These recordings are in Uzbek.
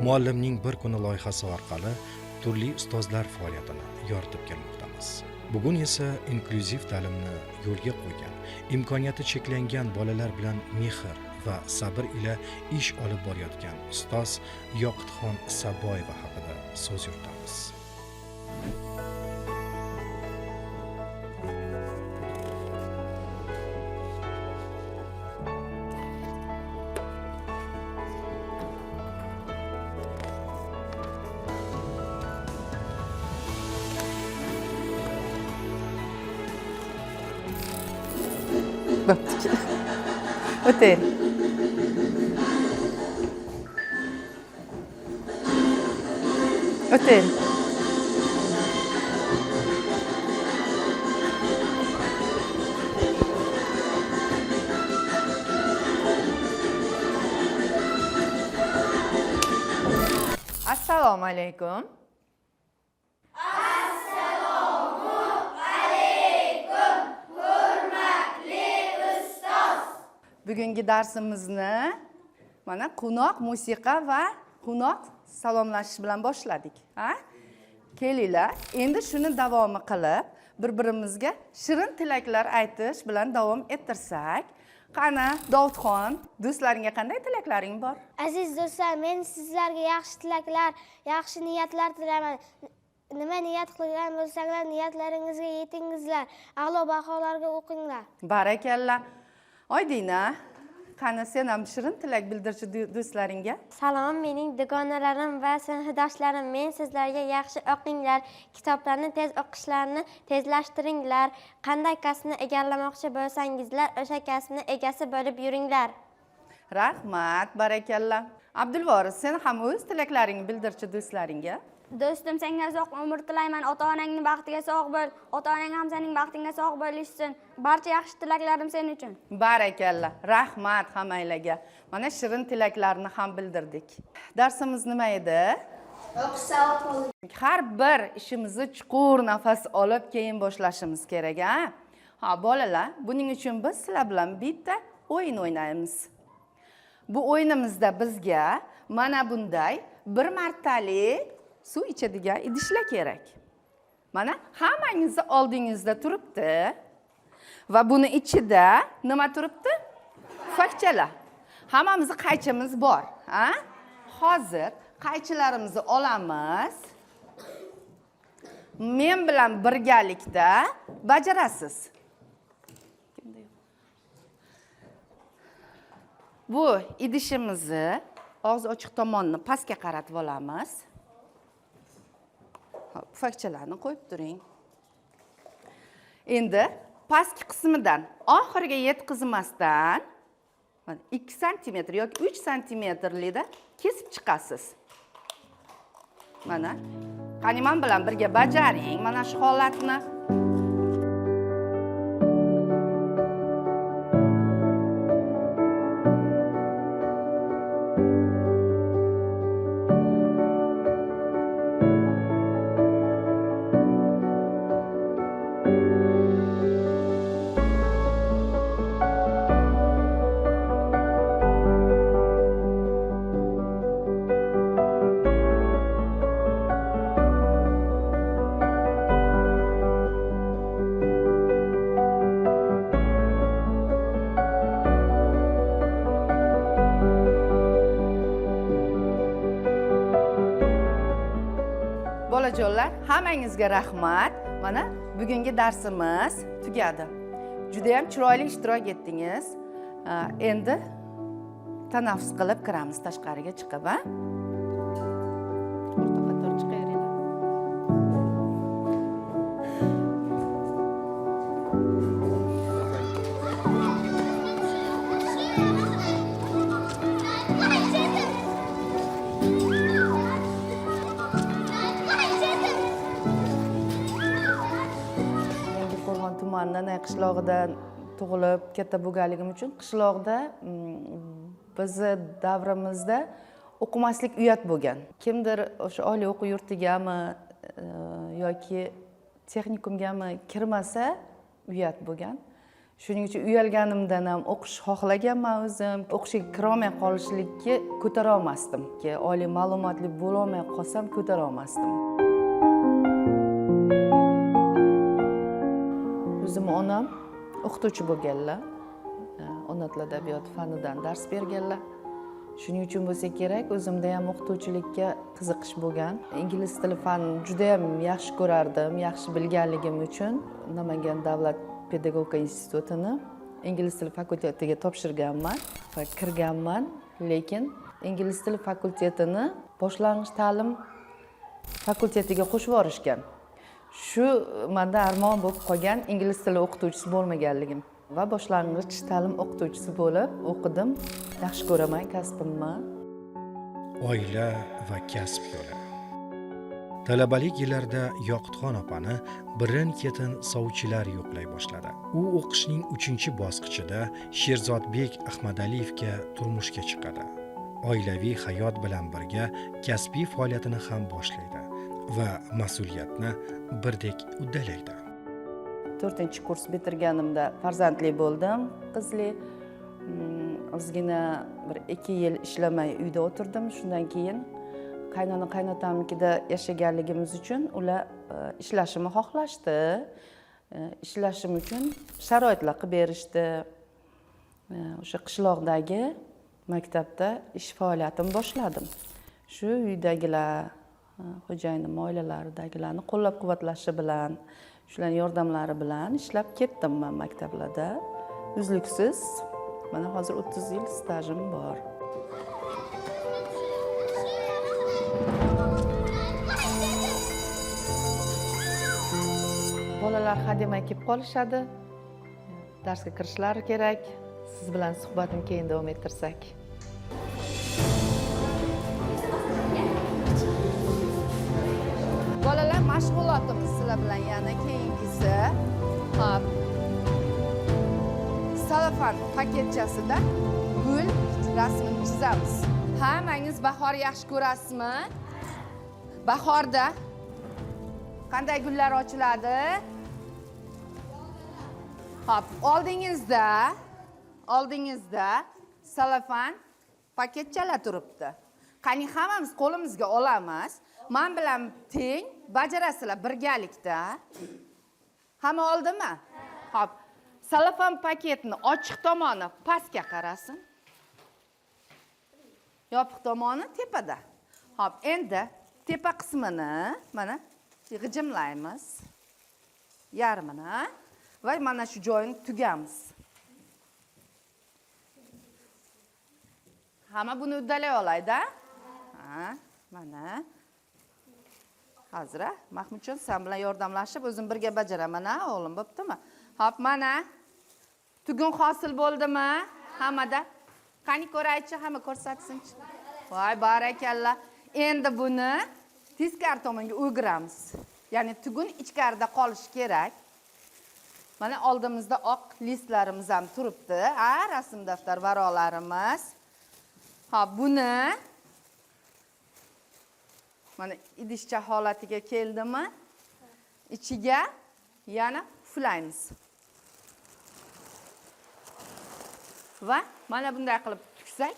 Muallimning bir kuni loyihasi orqali turli ustozlar faoliyatini yoritib kelmoqdamiz. Bugun esa inklyuziv ta'limni yo'lga qo'ygan, imkoniyati cheklangan bolalar bilan mehr va sabr ila ish olib borayotgan ustoz Yoqutxon Saboyeva haqida so'z yuritamiz. O'ting. O'ting. Assalomu alaykum. Bugungi darsimizni mana quvnoq musiqa va quvnoq salomlashish bilan boshladik. Kelinglar, endi shuni davomi qilib, bir-birimizga shirin tilaklar aytish bilan davom ettirsak. Qani, Davudxon, do'stlaringga qanday tilaklaring bor? Aziz do'stlar, men sizlarga yaxshi tilaklar, yaxshi niyatlar tilayman. Nima niyat qilgan bo'lsanglar, niyatlaringizga yetingizlar. A'lo baholarga o'qinglar. Barakalla. Oydina, qani sen ham shirin tilak bildirchi do'stlaringga. Salom, mening dugonalarim va sinfdoshlarim. Men sizlarga yaxshi o'qinglar, kitoblarni tez o'qishlarini tezlashtiringlar. Qanday kasbni egallamoqchi bo'lsangizlar, o'sha kasbni egasi bo'lib yuringlar. Rahmat, barakalla. Abdulvoris, sen ham o'z tilaklaringni bildirchi do'stlaringga. Do'stim, senga uzoq umr tilayman. Ota-onangning baxtiga sog' bo'l. Ota-onang ham sening baxtingga sog' bo'lishsin. Barcha yaxshi tilaklarim sen uchun. Barakalla. Rahmat hammanglarga. Mana shirin tilaklarni ham bildirdik. Darsimiz nima edi? O'qish savob. Har bir ishimizni chuqur nafas olib keyin boshlashimiz kerak, ha? Bolalar, buning uchun biz sizlar bilan bitta o'yin o'ynaymiz. Bu o'yinimizda bizga mana bunday bir martalik suv ichadigan idishlar kerak. Mana hammangizni oldingizda turibdi va buni ichida nima turibdi? Fakchalar. Hammamizni qaychimiz bor, ha? Hozir qaychilarimizni olamiz. Men bilan birgalikda bajarasiz. Bu idishimizni og'zi ochiq tomonni pastga qaratib olamiz. Fakchalarni qo'yib turing. Endi pastki qismidan oxiriga yetkazmasdan 2 sm yoki 3 sm-likda kesib chiqasiz. Mana qani men bilan birga bajaring mana shu holatni. Bolajonlar, hammangizga rahmat. Mana bugungi darsimiz tugadi. Juda ham chiroyli ishtirok etdingiz. Endi tanaffus qilib kiramiz tashqariga chiqib, ha? O'rta chiqaveringlar. Tumandan qishlog'idan tug'ilib katta bo'lganligim uchun qishloqda bizni davrimizda o'qimaslik uyat bo'lgan. Kimdir o'sha oliy o'quv yurtigami yoki texnikumgami kirmasa uyat bo'lgan. Shuning uchun uyalganimdan ham o'qish xohlaganman o'zim. O'qishga kirolmay qolishlikka ko'tara olmasdim. Oliy ma'lumotli bo'la olmay qolsam ko'tara olmasdim. O'zim onam o'qituvchi bo'lganlar. Ona tili adabiyot fanidan dars berganlar. Shuning uchun bo'lsa kerak, o'zimda ham o'qituvchilikka qiziqish bo'lgan. Ingliz tili fanini juda ham yaxshi ko'rardim, yaxshi bilganligim uchun Namangan davlat pedagogika institutini ingliz tili fakultetiga topshirganman va kirganman, lekin ingliz tili fakultetini boshlang'ich ta'lim fakultetiga qo'shib yuborishgan. Shu menda armon bo'lib qolgan ingliz tili o'qituvchisi bo'lmaganligim va boshlang'ich ta'lim o'qituvchisi bo'lib o'qidim. Yaxshi ko'raman kasbimni. Oila va kasb yo'li. Talabalik yillarida Yoqutxon opani birin-ketin sovchilar yo'qlay boshladi. U o'qishning 3-bosqichida Sherzodbek Ahmadaliyevga turmushga chiqadi. Oilaviy hayot bilan birga kasbiy faoliyatini ham boshlaydi va mas'uliyatni birdek uddalaydi. 4-kurs bitirganimda farzandli bo'ldim, qizli. Ozgina bir 2 yil ishlamay uyda o'tirdim. Shundan keyin qaynona qaynotamnikida yashaganligimiz uchun ular ishlashimni xohlashdi. Ishlashim uchun sharoitlar qilib berishdi. O'sha qishloqdagi maktabda ish faoliyatimni boshladim. Shu uydagilar, xo'jayinim oilalaridagilarni qo'llab-quvvatlashi bilan, shularning yordamlari bilan ishlab ketdim men maktablarda. Uzluksiz. Mana hozir 30 yil stajim bor. Bolalar hademay kelib qolishadi. Darsga kirishlari kerak. Siz bilan suhbatni keyin davom ettirsak. Bolalar, mashg'ulotimiz sizlar bilan yana keyingisi. Hop. Salafan paketchasida gul rasmini chizamiz. Hammangiz bahor yaxshi ko'rasizmi? Bahorda qanday gullar ochiladi? Hop, oldingizda salafan paketchalar turibdi. Qani hammamiz qo'limizga olamiz. Men bilan teng bajarasizlar birgalikda. Hamma oldimi? Hop. Salafan paketni ochiq tomoni pastga qarasin. Yopiq tomoni tepada. Hop, endi tepa qismini mana g'ijimlaymiz. Yarmini va mana shu joyini tugamiz. Hamma buni uddalay olaydi. Mana. Hozir Mahmudjon sen bilan yordamlashib o'zim birga bajaraman, o'g'lim, bo'ptimi? Hop, mana tugun hosil bo'ldimi? Hammada. Qani ko'raychi, hamma ko'rsatsinchi. Voy, barakalla. Endi buni teskari tomonga o'giramiz. Ya'ni tugun ichkarida qolishi kerak. Mana oldimizda oq listlarimiz ham turibdi. Rasm daftar varaqlarimiz. Hop, buni mana idishcha holatiga keldimi? Ichiga yana uflaymiz. Va mana bunday qilib tuksak,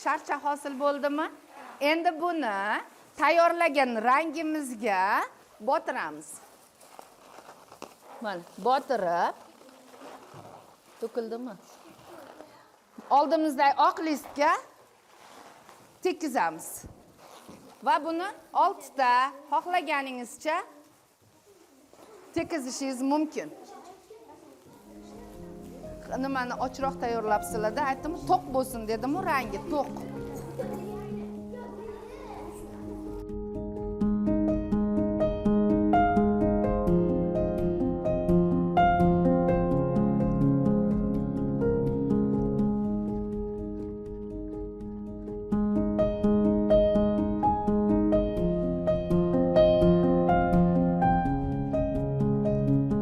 sharcha hosil bo'ldimi? Endi buni tayyorlagan rangimizga botiramiz. Mana botirib to'kildimi? Oldimizdagi oq listga tekizamiz. Va buni 6 ta xohlaganingizcha tekizishingiz mumkin. Nimani ochroq tayyorlabsizlar-da, aytdim, to'q bo'lsin dedim, rangi to'q.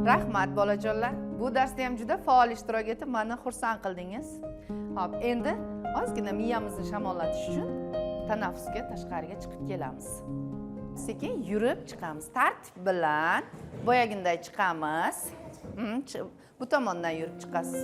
Rahmat bolajonlar. Bu darsda ham juda faol ishtirok etib, meni xursand qildingiz. Hop, endi ozgina miyamizni shamollatish uchun tanaffusga tashqariga chiqib kelamiz. sekin yurib chiqamiz. Tartib bilan boyaginday chiqamiz. Bu tomondan yurib chiqasiz.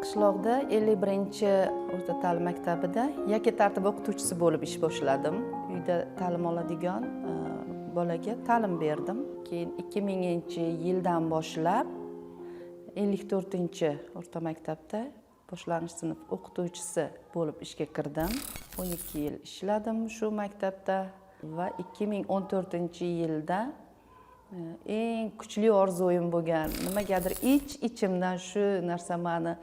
Qishloqda 51-o'rta ta'lim maktabida yakka tartib o'qituvchisi bo'lib ish boshladim. Uyda ta'lim oladigan bolaga ta'lim berdim. Keyin 2000-yildan boshlab 54-o'rta maktabda boshlang'ich sinf o'qituvchisi bo'lib ishga kirdim. 12 yil ishladim shu maktabda va 2014-yilda eng kuchli orzuim bo'lgan nimagadir ichimdan shu narsa mani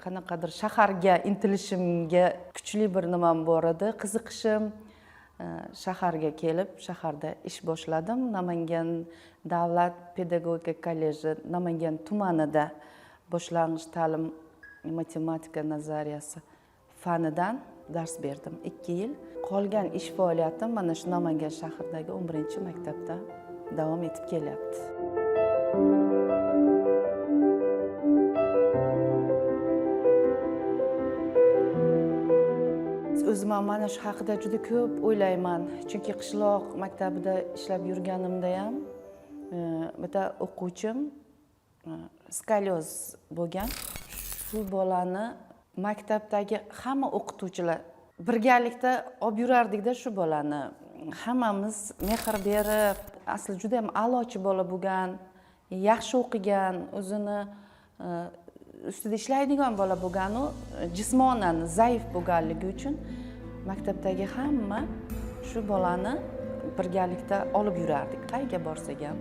qanaqadir shaharga intilishimga kuchli bir nimam bor edi, qiziqishim. Shaharga kelib, shaharda ish boshladim. Namangan davlat pedagogika kolleji Namangan tumanida boshlang'ich ta'lim matematika nazariyasi fanidan dars berdim 2 yil. Qolgan ish faoliyatim mana shu Namangan shahridagi 11-maktabda davom etib kelyapti. O'zim mana shu haqida juda ko'p o'ylayman. Chunki qishloq maktabida ishlab yurganimda ham bitta o'quvchim skolyoz bo'lgan. Shu bolani maktabdagi hamma o'qituvchilar birgalikda olib yurardik-da shu bolani. Hammamiz mehr berib, asli juda ham a'lochi bola bo'lgan, yaxshi o'qigan, o'zini ustida ishlaydigan bola bo'lgan, u jismonan zaif bo'lganligi uchun maktabdagi hamma shu bolani birgalikda olib yurardik, qayerga borsak ham.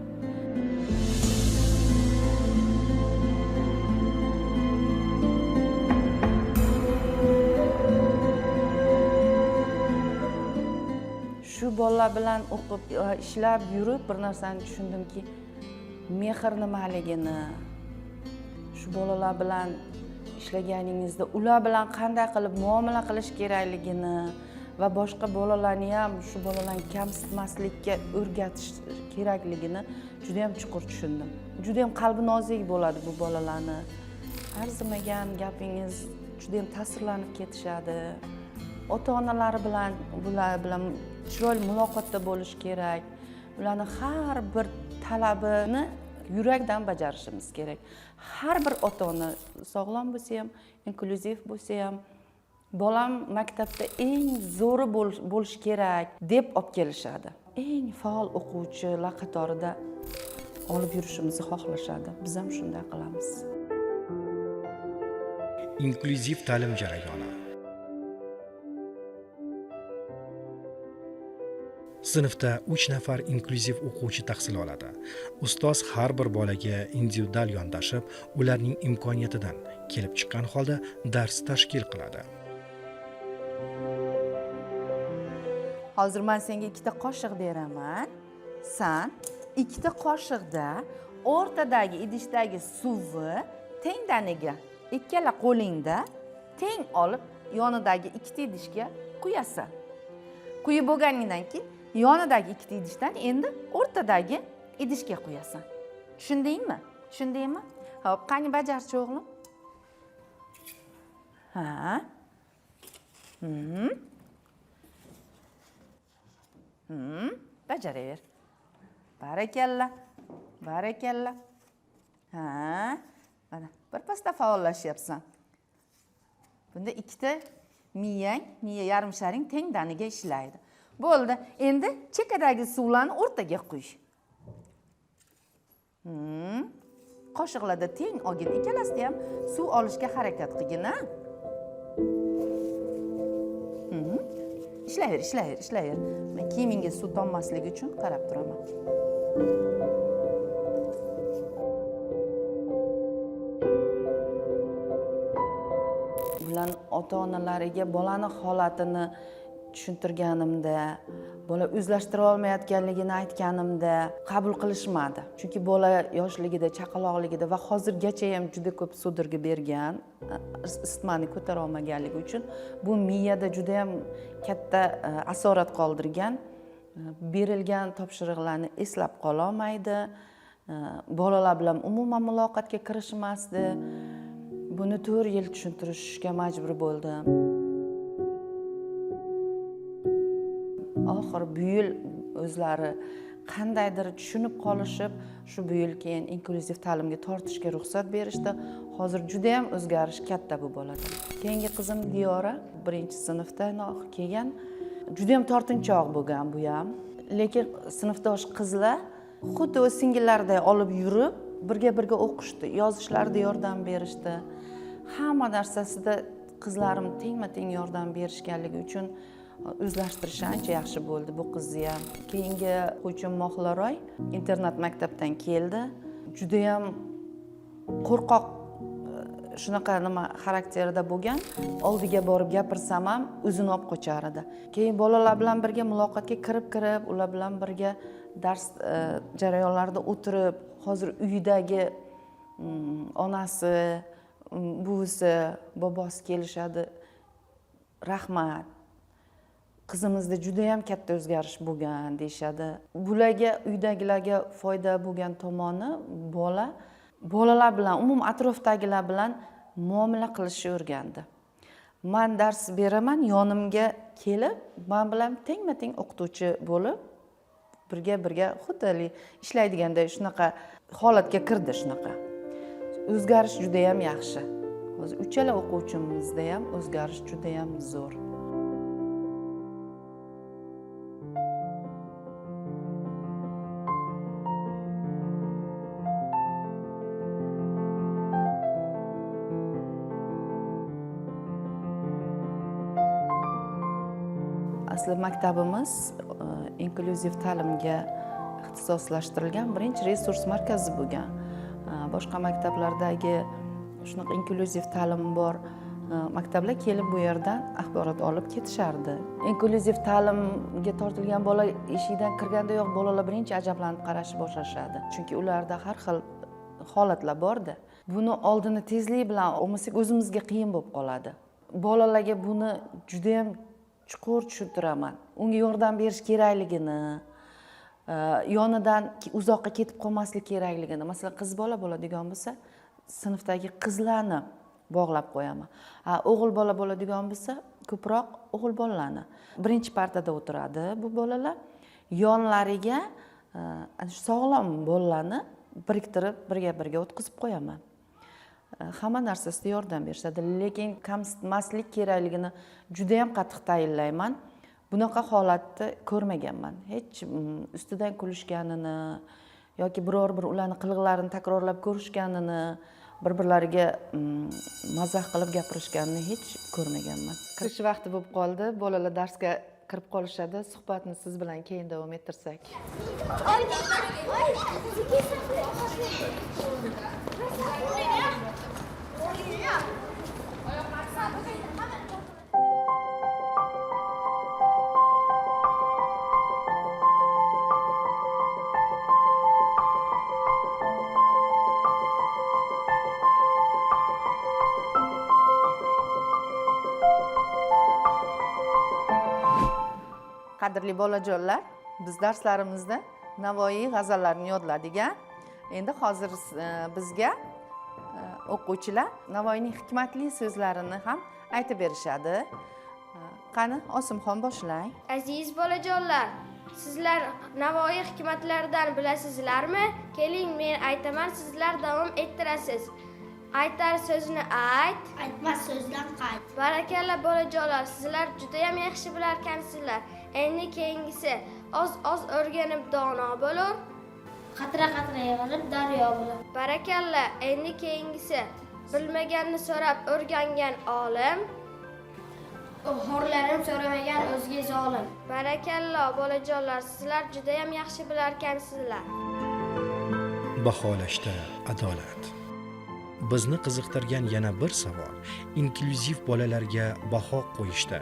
Shu bolalar bilan o'qib, ishlab yurib bir narsani tushundimki, mehr nimaligini, shu bolalar bilan ishlaganingizda ular bilan qanday qilib muomala qilish kerakligini va boshqa bolalarni ham shu bolalarni kamsitmaslikka o'rgatish kerakligini juda ham chuqur tushundim. Juda ham qalbi nozik bo'ladi bu bolalarni. Arzimagan gapingiz juda ham ta'sirlanib ketishadi. Ota-onalari bilan bular bilan chiroyli muloqotda bo'lish kerak. Ularning har bir talabini yurakdan bajarishimiz kerak. Har bir ota-ona sog'lom bo'lsa ham, inklyuziv bo'lsa ham, bolam maktabda eng zo'ri bo'lish kerak deb olib kelishadi. Eng faol o'quvchilar qatorida olib yurishimizni xohlashadi. Biz ham shunday qilamiz. Inklyuziv ta'lim jarayoni. Sinfda 3 nafar inklyuziv o'quvchi tahsil oladi. Ustoz har bir bolaga individual yondashib, ularning imkoniyatidan kelib chiqqan holda dars tashkil qiladi. Hozir men senga 2 qoshiq beraman. Sen 2 qoshiqda o'rtadagi idishdagi suvni tengdaniga ikkala qo'lingda teng olib yonidagi 2 idishga quyasan. Quyib bo'lganingdan keyin yonidagi 2 idishdan endi o'rtadagi idishga quyasan. Tushundingmi? Tushundingmi? Xo'p, qani bajarchi o'g'lim? Ha. Bajaraver. Barakalla. Barakalla. Ha. Mana bir pasda faollashyapsan. Bunda 2 miya yarim sharing tengdaniga ishlaydi. Bo'ldi. Endi chekadagi suvlarni o'rtaga quy. Qoshiqlarda teng olgin. Ikkalasida ham suv olishga harakat qilgin, ha? Ishlayver. Men kiyimingga suv tommasligi uchun qarab turaman. Bular ota-onalariga bolani holatini tushuntirganimda, bola o'zlashtira olmayotganligini aytganimda qabul qilishmadi. Chunki bola yoshligida, chaqaloqligida va hozirgacha ham juda ko'p sudraga bergan, isitmani ko'tara olmaganligi uchun bu miyada juda ham katta asorat qoldirgan. Berilgan topshiriqlarni eslab qola olmaydi. Bolalar bilan umuman muloqotga kirishmasdi. Buni 4 yil tushuntirishga majbur bo'ldim. Oxir bu yil o'zlari qandaydir tushunib qolishib, shu bu yil keyin inklyuziv ta'limga tortishga ruxsat berishdi. Hozir juda ham o'zgarish katta bu bolada. Keyingi qizim Diyora 1-sinfda kelgan. Juda ham tortinchoq bo'lgan bu ham. Lekin sinfdosh qizlar xuddi o'z singillariday olib yurib, birga o'qishdi, yozishlarida yordam berishdi. Hamma narsasida qizlarim tengma-teng yordam berishganligi uchun o'zlashtirish ancha yaxshi bo'ldi bu qizni ham. Keyingi o'quvchim Mohlaroy internat maktabdan keldi. Juda ham qo'rqoq shunaqa xarakterida bo'lgan. Oldiga borib gapirsam ham o'zini olib qochar edi. Keyin bolalar bilan birga muloqotga kirib, ular bilan birga dars jarayonlarida o'tirib, hozir uyidagi onasi, buvisi, bobosi kelishadi. Rahmat. Qizimizda juda ham katta o'zgarish bo'lgan deyshadi. Bularga, uydagilarga foyda bo'lgan tomoni bolalar bilan, umuman atrofdagilar bilan muomala qilishni o'rgandi. Men dars beraman, yonimga kelib, men bilan tengma-teng o'qituvchi bo'lib, birga xuddi ishlaydiganda shunaqa holatga kirdi shunaqa. O'zgarish juda ham yaxshi. Hozir uchala o'quvchimizda ham o'zgarish juda ham zo'r. Asli maktabimiz inklyuziv ta'limga ixtisoslashtirilgan birinchi resurs markazi bo'lgan. Boshqa maktablardagi shunaqa inklyuziv ta'lim bor maktablar kelib bu yerdan axborot olib ketishardi. Inklyuziv ta'limga tortilgan bola eshikdan kirgandayoq bolalar birinchi ajablanib qarashni boshlashadi. Chunki ularda har xil holatlar borda. Buni oldini tezlik bilan olmasak o'zimizga qiyin bo'lib qoladi. Bolalarga buni juda ham chuqur tushuntiraman. Unga yordam berish kerakligini, yonidan uzoqqa ketib qolmaslik kerakligini. Masalan, qiz bola bo'ladigan bo'lsa, sinfdagi qizlarni bog'lab qo'yaman. O'g'il bola bo'ladigan bo'lsa, ko'proq o'g'il bolalarni. Birinchi partada o'tiradi bu bolalar. Yonlariga sog'lom bolalarni biriktirib, birga o'tkazib qo'yaman. Hamma narsasida yordam berishadi, lekin kamsitmaslik kerakligini juda ham qattiq tayinlayman. Bunaqa holatni ko'rmaganman. Hech ustidan kulishganini yoki biror bir ularning qiliqlarini takrorlab ko'rishganini, bir-birlariga mazax qilib gapirishganini hech ko'rmaganman. Kirish vaqti bo'lib qoldi. Bolalar darsga kirib qolishadi. Suhbatni siz bilan keyin davom ettirsak. Qadrli bolajonlar, biz darslarimizda Navoiy g'azallarini yodladik. Endi hozir bizga o'quvchilar Navoiyning hikmatli so'zlarini ham aytib berishadi. Qani, Osimxon boshlang. Aziz bolajonlar, sizlar Navoiy hikmatlaridan bilasizlarmi? Keling, men aytaman, sizlar davom ettirasiz. Aytar so'zni ayt, Aytmas so'zdan qayt. barakalla bolajonlar, sizlar juda ham yaxshi bilarkansizlar. Endi keyingisi oz o'rganib dono bo'lur, Qatra yig'ilib daryo bo'lib. barakalla. Endi keyingisi bilmaganni so'rab o'rgangan olim, Xo'rlarim so'ramagan o'zga zolim. barakalla bolajonlar, sizlar juda ham yaxshi bilarkansizlar. Baholashda adolat. bizni qiziqtirgan yana bir savol: inklyuziv bolalarga baho qo'yishda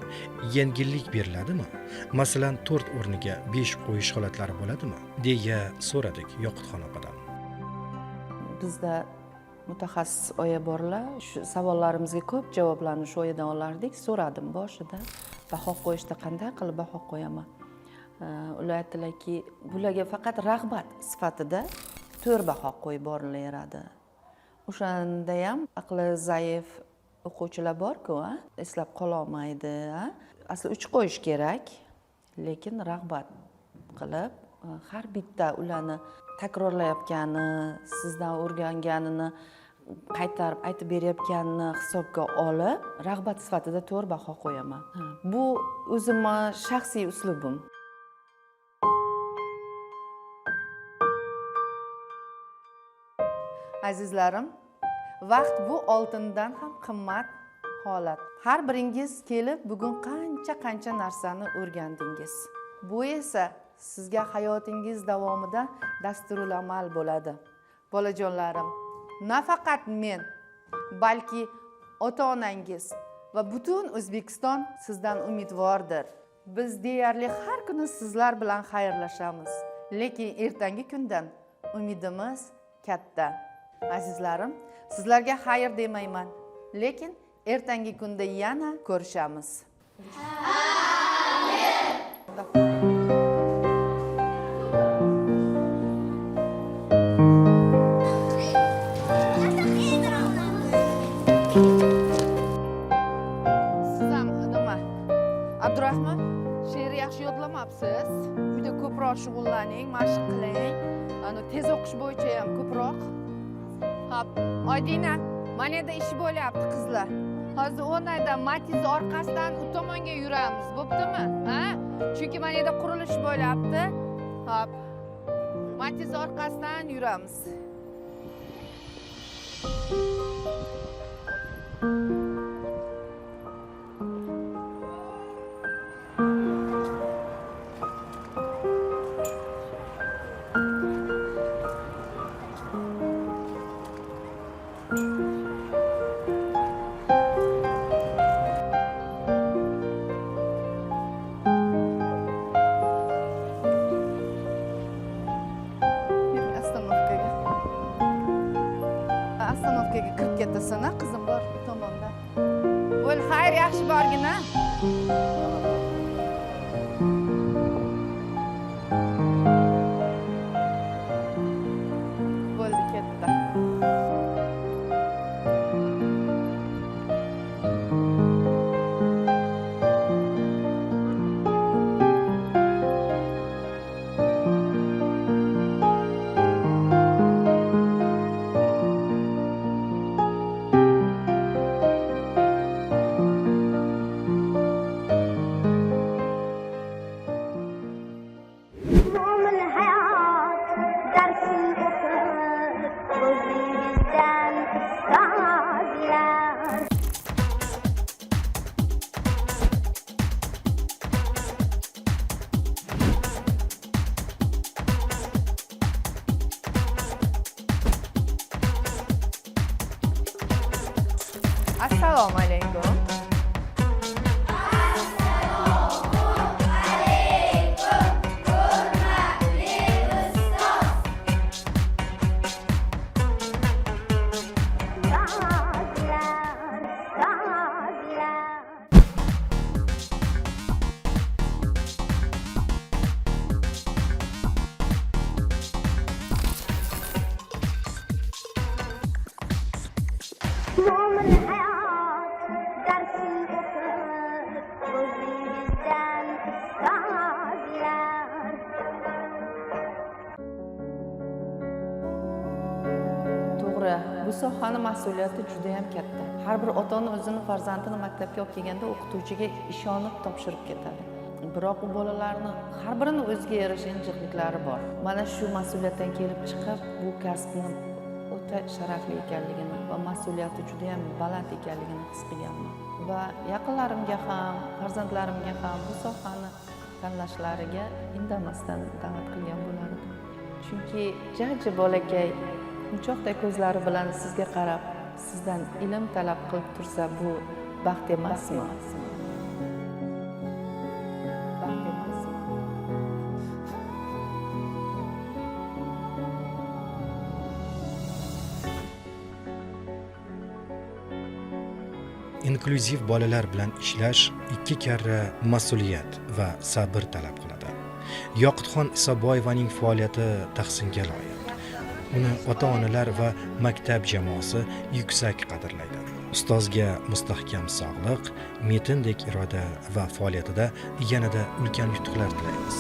yengillik beriladimi? Masalan, 4 o'rniga 5 qo'yish holatlari bo'ladimi? deya so'radik Yoqutxon opadan. Bizda mutaxassis oya borlar, shu savollarimizga ko'p javoblarni shu oyadan olardik. So'radim boshida, baho qo'yishda qanday qilib baho qo'yaman? Ular aytdilarki, bularga faqat rag'bat sifatida 4 baho qo'yib borilaveradi. O'shanda ham aqli zaif o'quvchilar bor-ku, eslab qola olmaydi. Asli 3 qo'yish kerak, lekin rag'bat qilib har bitta ularni takrorlayotgani, sizdan o'rganganini qaytarib aytib berayotganini hisobga olib, rag'bat sifatida 4 baho qo'yaman. Bu o'zimning shaxsiy uslubim. Azizlarim, vaqt bu oltindan ham qimmat holat. Har biringiz kelib bugun qancha narsani o'rgandingiz. Bu esa sizga hayotingiz davomida dasturul amal bo'ladi. Bolajonlarim, nafaqat men, balki ota-onangiz va butun O'zbekiston sizdan umidvordir. Biz deyarli har kuni sizlar bilan xayrlashamiz, lekin ertangi kundan umidimiz katta. Azizlarim, sizlarga xayr demayman, lekin ertangi kunda yana ko'rishamiz. Siz ham nima? Abdurahmon, she'r yaxshi yodlamabsiz. Uyda ko'proq shug'ullaning, mashq qiling. Tez o'qish bo'yicha ham ko'proq. Hop, Oydina, mana yerda ish bo'lyapti qizlar. Hozir o'rnayda Matiz orqasidan u tomonga yuramiz, bo'ptimi? Ha? Chunki mana yerda qurilish bo'lyapti. Hop. Matiz orqasidan yuramiz. Ostanovkaga kirib ketasan, qizim bor bu tomonda. Bo'l, xayr, yaxshi borgin-a. Bo'ldi, ketdi. Assalomu alaykum. To'g'ri, bu sohani mas'uliyati juda ham katta. Har bir ota-ona o'zini farzandini maktabga olib kelganda o'qituvchiga ishonib topshirib ketadi. Biroq u bolalarning har birini o'ziga yarasha injiqliklari bor. Mana shu mas'uliyatdan kelib chiqib, bu kasbni o'ta sharafli ekanligini va mas'uliyati juda ham baland ekanligini his qilganman. Va yaqinlarimga ham, farzandlarimga ham bu sohani tanlashlariga indamasdan da'vat qilgan bo'lardim. Chunki jajji bolakay unchoqday ko'zlari bilan sizga qarab, sizdan ilm talab qilib tursa, bu baxt emasmi? Baxt emasmi? Inklyuziv bolalar bilan ishlash 2 karra mas'uliyat va sabr talab qiladi. Yoqutxon Isoboyevaning faoliyati tahsinga loyiq. Uni ota-onalar va maktab jamoasi yuksak qadrlaydi. Ustozga mustahkam sog'liq, metindek iroda va faoliyatida yanada ulkan yutuqlar tilaymiz.